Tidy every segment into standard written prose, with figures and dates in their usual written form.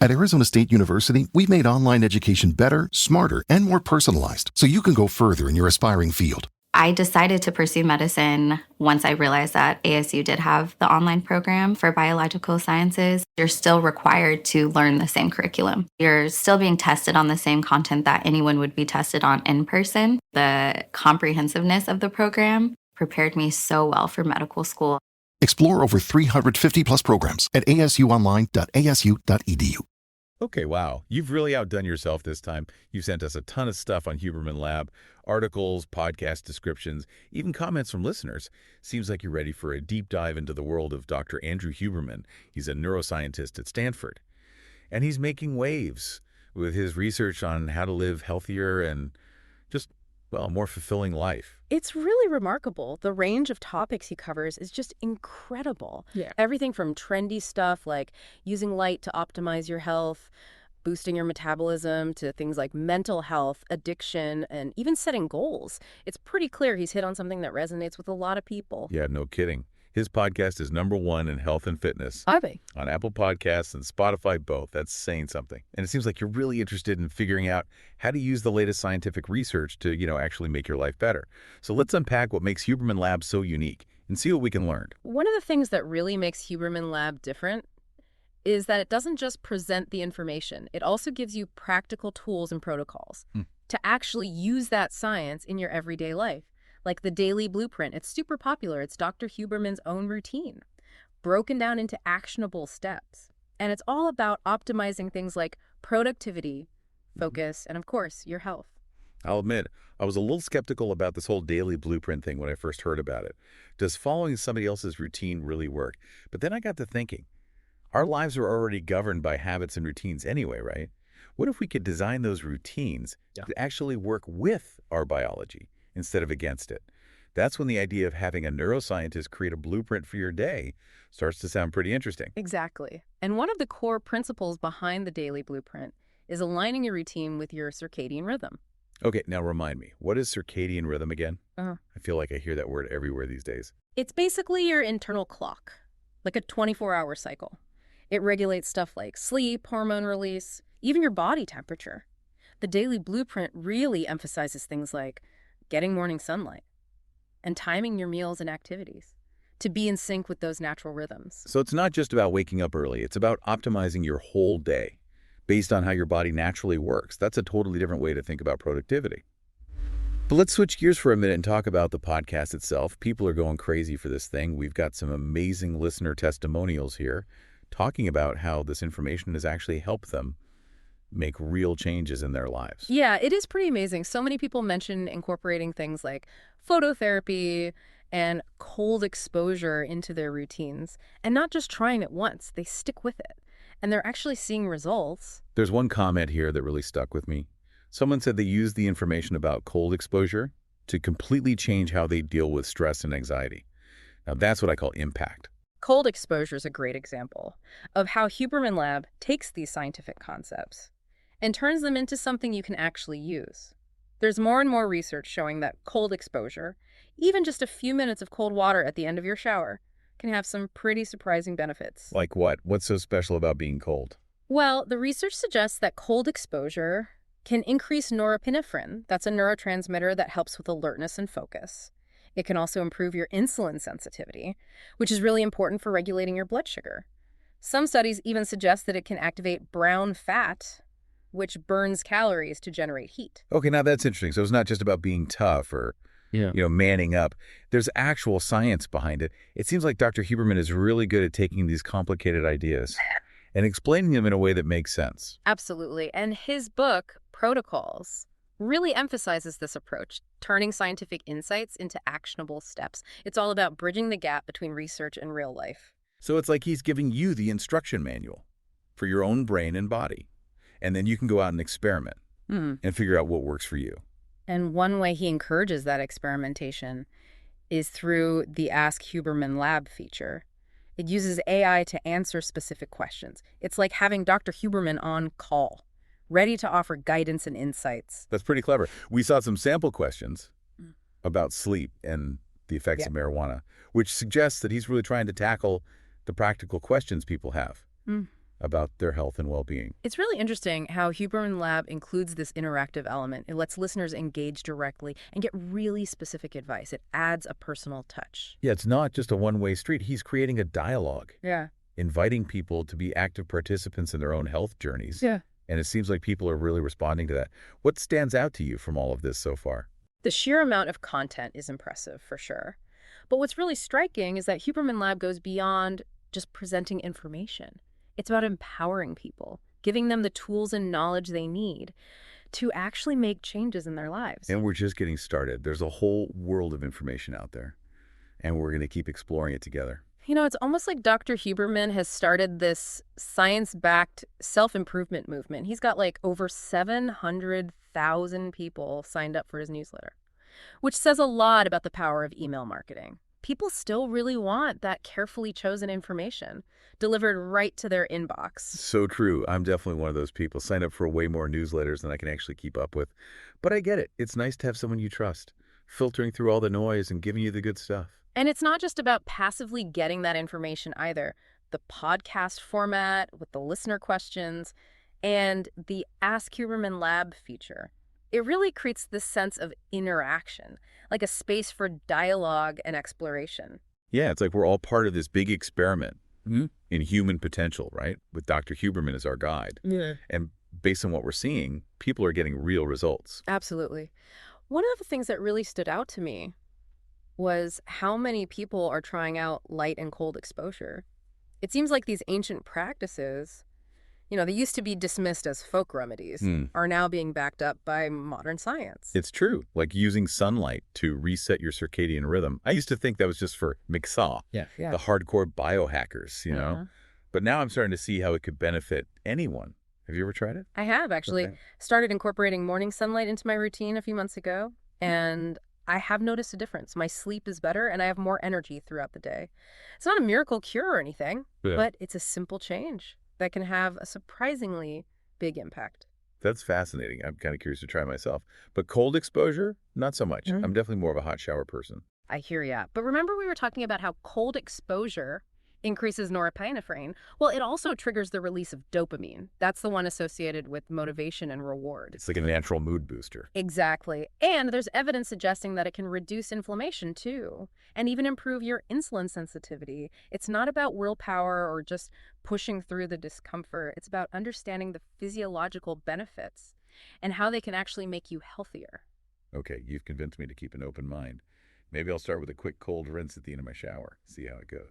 At Arizona State University, we've made online education better, smarter, and more personalized so you can go further in your aspiring field. I decided to pursue medicine once I realized that ASU did have the online program for biological sciences. You're still required to learn the same curriculum. You're still being tested on the same content that anyone would be tested on in person. The comprehensiveness of the program prepared me so well for medical school. Explore over 350 plus programs at asuonline.asu.edu. Okay, wow. You've really outdone yourself this time. You've sent us a ton of stuff on Huberman Lab, articles, podcast descriptions, even comments from listeners. Seems like you're ready for a deep dive into the world of Dr. Andrew Huberman. He's a neuroscientist at Stanford. And he's making waves with his research on how to live healthier and just, well, a more fulfilling life. It's really remarkable. The range of topics he covers is just incredible. Yeah. Everything from trendy stuff like using light to optimize your health, boosting your metabolism, to things like mental health, addiction, and even setting goals. It's pretty clear he's hit on something that resonates with a lot of people. Yeah, no kidding. His podcast is #1 in health and fitness. Are they? On Apple Podcasts and Spotify both. That's saying something. And it seems like you're really interested in figuring out how to use the latest scientific research to, actually make your life better. So let's unpack what makes Huberman Lab so unique and see what we can learn. One of the things that really makes Huberman Lab different is that it doesn't just present the information. It also gives you practical tools and protocols to actually use that science in your everyday life. Like the Daily Blueprint. It's super popular. It's Dr. Huberman's own routine, broken down into actionable steps. And it's all about optimizing things like productivity, focus, and of course, your health. I'll admit, I was a little skeptical about this whole Daily Blueprint thing when I first heard about it. Does following somebody else's routine really work? But then I got to thinking, our lives are already governed by habits and routines anyway, right? What if we could design those routines to actually work with our biology instead of against it? That's when the idea of having a neuroscientist create a blueprint for your day starts to sound pretty interesting. Exactly. And one of the core principles behind the Daily Blueprint is aligning your routine with your circadian rhythm. Okay, now remind me, what is circadian rhythm again? Uh-huh. I feel like I hear that word everywhere these days. It's basically your internal clock, like a 24-hour cycle. It regulates stuff like sleep, hormone release, even your body temperature. The Daily Blueprint really emphasizes things like getting morning sunlight and timing your meals and activities to be in sync with those natural rhythms. So it's not just about waking up early. It's about optimizing your whole day based on how your body naturally works. That's a totally different way to think about productivity. But let's switch gears for a minute and talk about the podcast itself. People are going crazy for this thing. We've got some amazing listener testimonials here talking about how this information has actually helped them make real changes in their lives. Yeah, it is pretty amazing. So many people mention incorporating things like phototherapy and cold exposure into their routines, and not just trying it once. They stick with it, and they're actually seeing results. There's one comment here that really stuck with me. Someone said they used the information about cold exposure to completely change how they deal with stress and anxiety. Now that's what I call impact. Cold exposure is a great example of how Huberman Lab takes these scientific concepts and turns them into something you can actually use. There's more and more research showing that cold exposure, even just a few minutes of cold water at the end of your shower, can have some pretty surprising benefits. Like what? What's so special about being cold? Well, the research suggests that cold exposure can increase norepinephrine. That's a neurotransmitter that helps with alertness and focus. It can also improve your insulin sensitivity, which is really important for regulating your blood sugar. Some studies even suggest that it can activate brown fat, which burns calories to generate heat. Okay, now that's interesting. So it's not just about being tough or, manning up. There's actual science behind it. It seems like Dr. Huberman is really good at taking these complicated ideas and explaining them in a way that makes sense. Absolutely. And his book, Protocols, really emphasizes this approach, turning scientific insights into actionable steps. It's all about bridging the gap between research and real life. So it's like he's giving you the instruction manual for your own brain and body. And then you can go out and experiment and figure out what works for you. And one way he encourages that experimentation is through the Ask Huberman Lab feature. It uses AI to answer specific questions. It's like having Dr. Huberman on call, ready to offer guidance and insights. That's pretty clever. We saw some sample questions about sleep and the effects of marijuana, which suggests that he's really trying to tackle the practical questions people have. about their health and well-being. It's really interesting how Huberman Lab includes this interactive element. It lets listeners engage directly and get really specific advice. It adds a personal touch. Yeah, it's not just a one-way street. He's creating a dialogue, Yeah. inviting people to be active participants in their own health journeys. Yeah. And it seems like people are really responding to that. What stands out to you from all of this so far? The sheer amount of content is impressive, for sure. But what's really striking is that Huberman Lab goes beyond just presenting information. It's about empowering people, giving them the tools and knowledge they need to actually make changes in their lives. And we're just getting started. There's a whole world of information out there, and we're going to keep exploring it together. You know, it's almost like Dr. Huberman has started this science-backed self-improvement movement. He's got like over 700,000 people signed up for his newsletter, which says a lot about the power of email marketing. People still really want that carefully chosen information delivered right to their inbox. So true. I'm definitely one of those people. Sign up for way more newsletters than I can actually keep up with. But I get it. It's nice to have someone you trust, filtering through all the noise and giving you the good stuff. And it's not just about passively getting that information either. The podcast format with the listener questions and the Ask Huberman Lab feature. It really creates this sense of interaction, like a space for dialogue and exploration. Yeah, it's like we're all part of this big experiment in human potential, right? With Dr. Huberman as our guide. Yeah. And based on what we're seeing, people are getting real results. Absolutely. One of the things that really stood out to me was how many people are trying out light and cold exposure. It seems like these ancient practices, they used to be dismissed as folk remedies, are now being backed up by modern science. It's true, like using sunlight to reset your circadian rhythm. I used to think that was just for McSaw, the hardcore biohackers, But now I'm starting to see how it could benefit anyone. Have you ever tried it? I have, actually. Okay. Started incorporating morning sunlight into my routine a few months ago, and I have noticed a difference. My sleep is better, and I have more energy throughout the day. It's not a miracle cure or anything, but it's a simple change that can have a surprisingly big impact. That's fascinating. I'm kind of curious to try myself. But cold exposure, not so much. I'm definitely more of a hot shower person. I hear ya. But remember we were talking about how cold exposure increases norepinephrine? Well, it also triggers the release of dopamine. That's the one associated with motivation and reward. It's like a natural mood booster. Exactly. And there's evidence suggesting that it can reduce inflammation too, and even improve your insulin sensitivity. It's not about willpower or just pushing through the discomfort. It's about understanding the physiological benefits and how they can actually make you healthier. Okay, you've convinced me to keep an open mind. Maybe I'll start with a quick cold rinse at the end of my shower, see how it goes.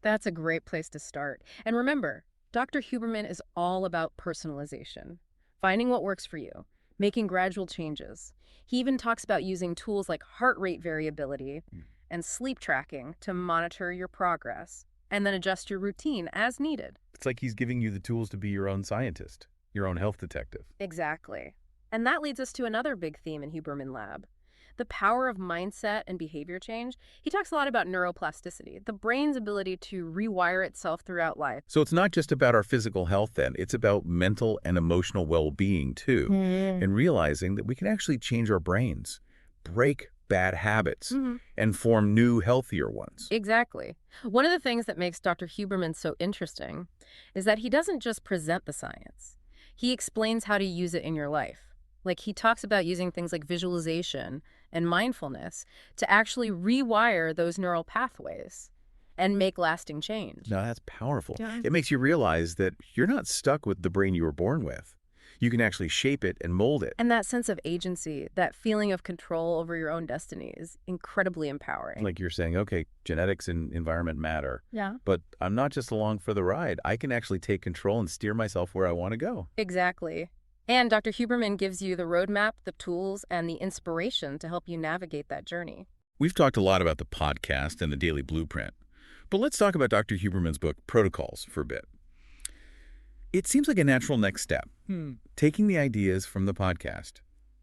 That's a great place to start. And remember, Dr. Huberman is all about personalization, finding what works for you, making gradual changes. He even talks about using tools like heart rate variability and sleep tracking to monitor your progress and then adjust your routine as needed. It's like he's giving you the tools to be your own scientist, your own health detective. Exactly. And that leads us to another big theme in Huberman Lab. The power of mindset and behavior change. He talks a lot about neuroplasticity, the brain's ability to rewire itself throughout life. So it's not just about our physical health then, it's about mental and emotional well-being too, and realizing that we can actually change our brains, break bad habits, and form new, healthier ones. Exactly. One of the things that makes Dr. Huberman so interesting is that he doesn't just present the science. He explains how to use it in your life. Like, he talks about using things like visualization and mindfulness to actually rewire those neural pathways and make lasting change. Now, that's powerful. Yeah. It makes you realize that you're not stuck with the brain you were born with. You can actually shape it and mold it. And that sense of agency, that feeling of control over your own destiny is incredibly empowering. Like you're saying, okay, genetics and environment matter. Yeah. But I'm not just along for the ride. I can actually take control and steer myself where I want to go. Exactly. And Dr. Huberman gives you the roadmap, the tools, and the inspiration to help you navigate that journey. We've talked a lot about the podcast and the daily blueprint. But let's talk about Dr. Huberman's book, Protocols, for a bit. It seems like a natural next step, taking the ideas from the podcast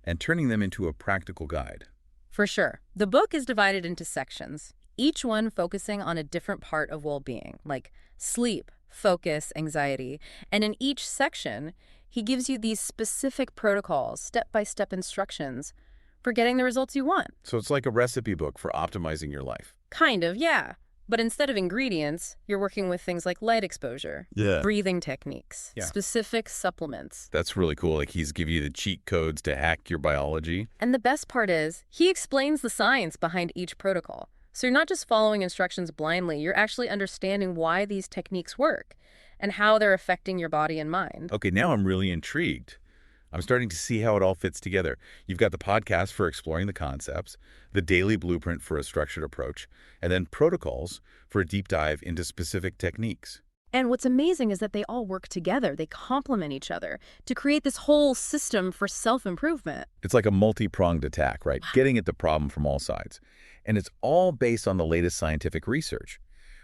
and turning them into a practical guide. For sure. The book is divided into sections, each one focusing on a different part of well-being, like sleep, focus, anxiety. And in each section, he gives you these specific protocols, step-by-step instructions for getting the results you want. So it's like a recipe book for optimizing your life. Kind of, yeah. But instead of ingredients, you're working with things like light exposure, breathing techniques, specific supplements. That's really cool. Like he's giving you the cheat codes to hack your biology. And the best part is, he explains the science behind each protocol. So you're not just following instructions blindly, you're actually understanding why these techniques work and how they're affecting your body and mind. Okay, now I'm really intrigued. I'm starting to see how it all fits together. You've got the podcast for exploring the concepts, the daily blueprint for a structured approach, and then protocols for a deep dive into specific techniques. And what's amazing is that they all work together. They complement each other to create this whole system for self-improvement. It's like a multi-pronged attack, right? Getting at the problem from all sides. And it's all based on the latest scientific research,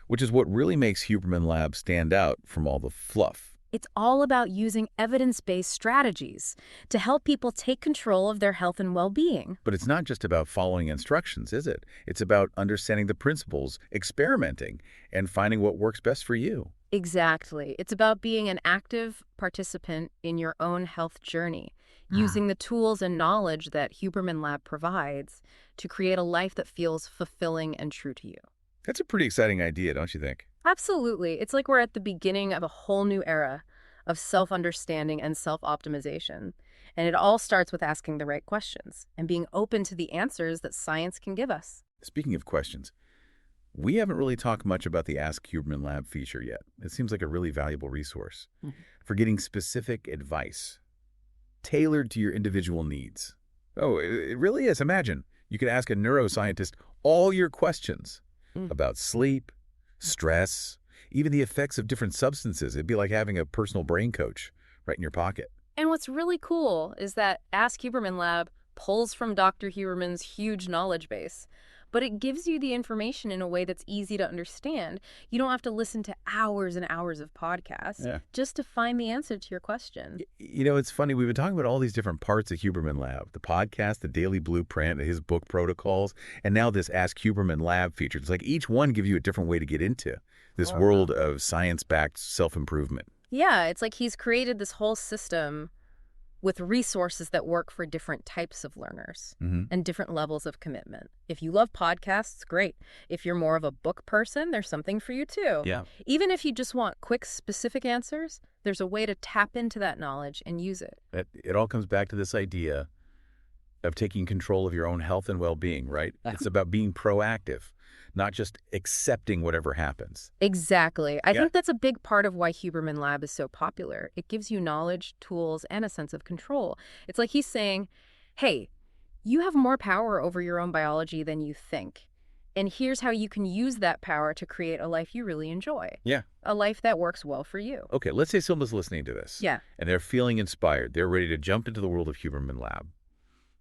which is what really makes Huberman Lab stand out from all the fluff. It's all about using evidence-based strategies to help people take control of their health and well-being. But it's not just about following instructions, is it? It's about understanding the principles, experimenting, and finding what works best for you. Exactly. It's about being an active participant in your own health journey, using the tools and knowledge that Huberman Lab provides to create a life that feels fulfilling and true to you. That's a pretty exciting idea, don't you think? Absolutely. It's like we're at the beginning of a whole new era of self-understanding and self-optimization. And it all starts with asking the right questions and being open to the answers that science can give us. Speaking of questions, we haven't really talked much about the Ask Huberman Lab feature yet. It seems like a really valuable resource for getting specific advice tailored to your individual needs. Oh, it really is. Imagine you could ask a neuroscientist all your questions about sleep, stress, even the effects of different substances. It'd be like having a personal brain coach right in your pocket. And what's really cool is that Ask Huberman Lab pulls from Dr. Huberman's huge knowledge base, but it gives you the information in a way that's easy to understand. You don't have to listen to hours and hours of podcasts just to find the answer to your question. You know, it's funny. We've been talking about all these different parts of Huberman Lab, the podcast, the daily blueprint, his book protocols, and now this Ask Huberman Lab feature. It's like each one gives you a different way to get into this world of science-backed self-improvement. Yeah, it's like he's created this whole system with resources that work for different types of learners and different levels of commitment. If you love podcasts, great. If you're more of a book person, there's something for you too. Yeah. Even if you just want quick, specific answers, there's a way to tap into that knowledge and use it. It all comes back to this idea of taking control of your own health and well-being, right? It's about being proactive, not just accepting whatever happens. Exactly. I think that's a big part of why Huberman Lab is so popular. It gives you knowledge, tools, and a sense of control. It's like he's saying, hey, you have more power over your own biology than you think. And here's how you can use that power to create a life you really enjoy. Yeah. A life that works well for you. Okay, let's say someone's listening to this. Yeah. And they're feeling inspired. They're ready to jump into the world of Huberman Lab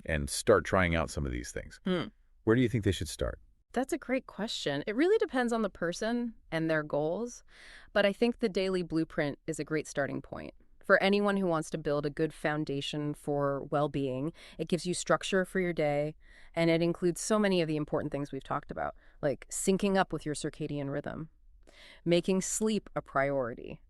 and start trying out some of these things. Where do you think they should start? That's a great question. It really depends on the person and their goals, but I think the daily blueprint is a great starting point. For anyone who wants to build a good foundation for well-being, it gives you structure for your day, and it includes so many of the important things we've talked about, like syncing up with your circadian rhythm, making sleep a priority,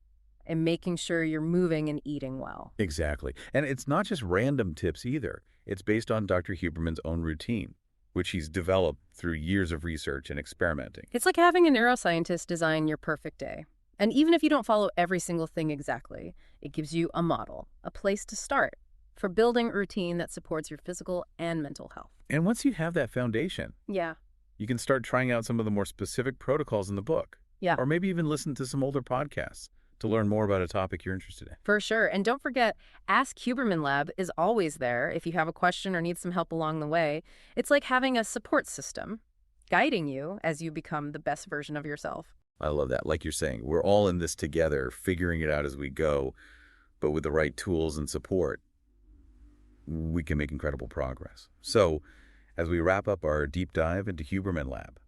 and making sure you're moving and eating well. Exactly. And it's not just random tips either. It's based on Dr. Huberman's own routine, which he's developed through years of research and experimenting. It's like having a neuroscientist design your perfect day. And even if you don't follow every single thing exactly, it gives you a model, a place to start for building a routine that supports your physical and mental health. And once you have that foundation, you can start trying out some of the more specific protocols in the book. Yeah. Or maybe even listen to some older podcasts to learn more about a topic you're interested in. For sure. And don't forget, Ask Huberman Lab is always there if you have a question or need some help along the way. It's like having a support system guiding you as you become the best version of yourself. I love that. Like you're saying, we're all in this together, figuring it out as we go, but with the right tools and support, we can make incredible progress. So, as we wrap up our deep dive into Huberman Lab,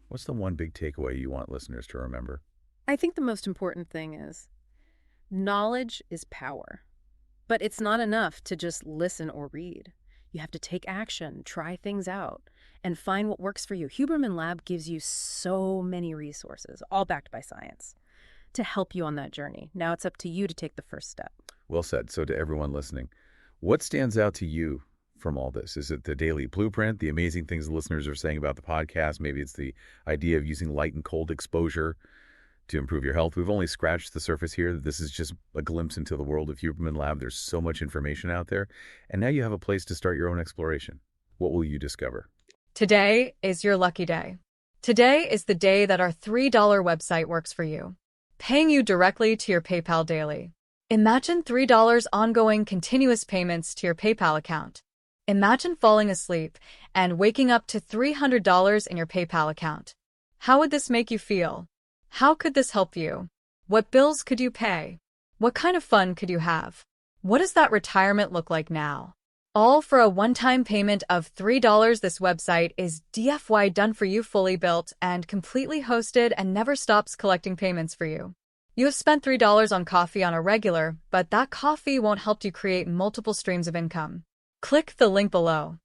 what's the one big takeaway you want listeners to remember? I think the most important thing is knowledge is power, but it's not enough to just listen or read. You have to take action, try things out, and find what works for you. Huberman Lab gives you so many resources, all backed by science, to help you on that journey. Now it's up to you to take the first step. Well said. So to everyone listening, what stands out to you from all this? Is it the daily blueprint, the amazing things the listeners are saying about the podcast? Maybe it's the idea of using light and cold exposure to improve your health. We've only scratched the surface here. This is just a glimpse into the world of Huberman Lab. There's so much information out there. And now you have a place to start your own exploration. What will you discover? Today is your lucky day. Today is the day that our $3 website works for you, paying you directly to your PayPal daily. Imagine $3 ongoing continuous payments to your PayPal account. Imagine falling asleep and waking up to $300 in your PayPal account. How would this make you feel? How could this help you? What bills could you pay? What kind of fun could you have? What does that retirement look like now? All for a one-time payment of $3. This website is DFY done for you, fully built and completely hosted, and never stops collecting payments for you. You have spent $3 on coffee on a regular, but that coffee won't help you create multiple streams of income. Click the link below.